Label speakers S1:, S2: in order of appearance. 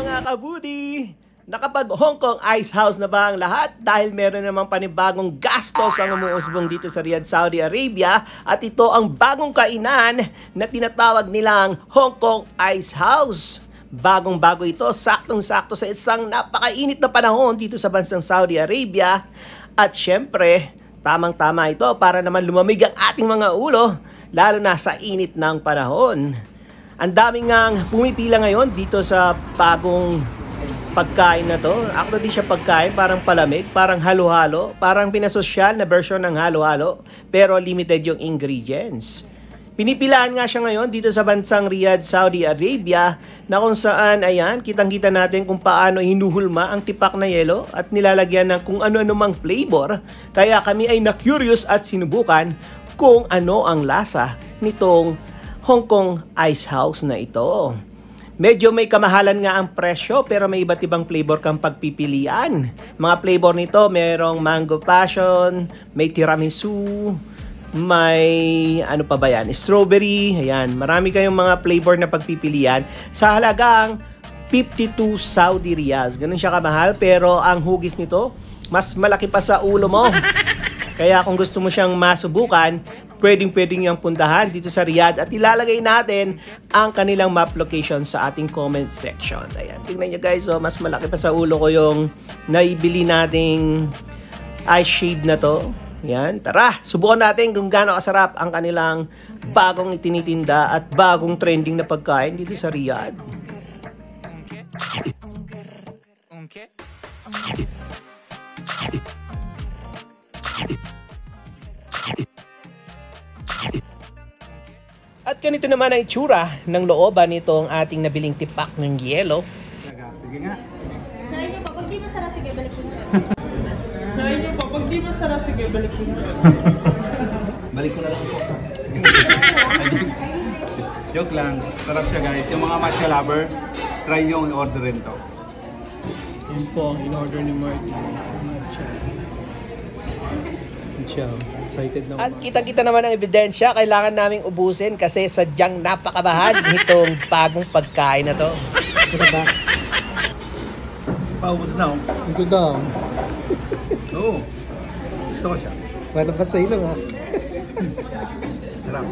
S1: mga kabudi! Nakapag Hong Kong Ice House na ba ang lahat? Dahil meron namang panibagong gastos ang umuusbong dito sa Riyadh, Saudi Arabia. At ito ang bagong kainan na tinatawag nilang Hong Kong Ice House. Bagong-bago ito, saktong-sakto sa isang napakainit na panahon dito sa bansang Saudi Arabia. At syempre, tamang-tama ito para naman lumamig ang ating mga ulo, lalo na sa init ng panahon. Ang daming ngang pumipila ngayon dito sa bagong pagkain na to. Actually, di siya pagkain, parang palamig, parang halo-halo, parang pinasosyal na version ng halo-halo, pero limited yung ingredients. Pinipilaan nga siya ngayon dito sa bansang Riyadh, Saudi Arabia, na kung saan, ayan, kitang-kita natin kung paano hinuhulma ang tipak na yelo at nilalagyan ng kung ano-ano mang flavor. Kaya kami ay na-curious at sinubukan kung ano ang lasa nitong Hong Kong Ice House na ito. Medyo may kamahalan nga ang presyo pero may iba't ibang flavor kang pagpipilian. Mga flavor nito merong mango passion, may tiramisu, may ano pa ba yan? Strawberry, ayan. Marami kayong mga flavor na pagpipilian sa halagang 52 Saudi Riyals. Ganun siya kamahal pero ang hugis nito mas malaki pa sa ulo mo. Kaya kung gusto mo siyang masubukan, pwedeng yung puntahan dito sa Riyadh at ilalagay natin ang kanilang map location sa ating comment section. Ayan, tingnan nyo guys, oh, mas malaki pa sa ulo ko yung naibili nating ice shade na to. Ayan, tara, subukan natin kung gaano kasarap ang kanilang bagong itinitinda at bagong trending na pagkain dito sa Riyadh. At ganito naman ang itsura ng looban nitong ating nabiling tipak ng yelo.
S2: Sige nga.
S3: Sabi niyo pa, pag di masarap, sige, balik ko.
S4: Sabi niyo pa, pag di masarap, sige, balik ko.
S2: Balik ko na lang po. Joke lang. Sarap siya guys. Yung mga matcha lover, try nyo i-order rin to.
S4: Yun po, in-order ni Martin. Matcha. Matcha. Excited na.
S1: At kitang-kita naman ang ebidensya, kailangan naming ubusin kasi sadyang napakabahad nitong bagong pagkain na to.
S4: Ito ba?
S2: Paubos na.
S4: Ito daw.
S2: Oo. Gusto ko siya.
S4: Walang kasay lang ha.
S2: Sarap.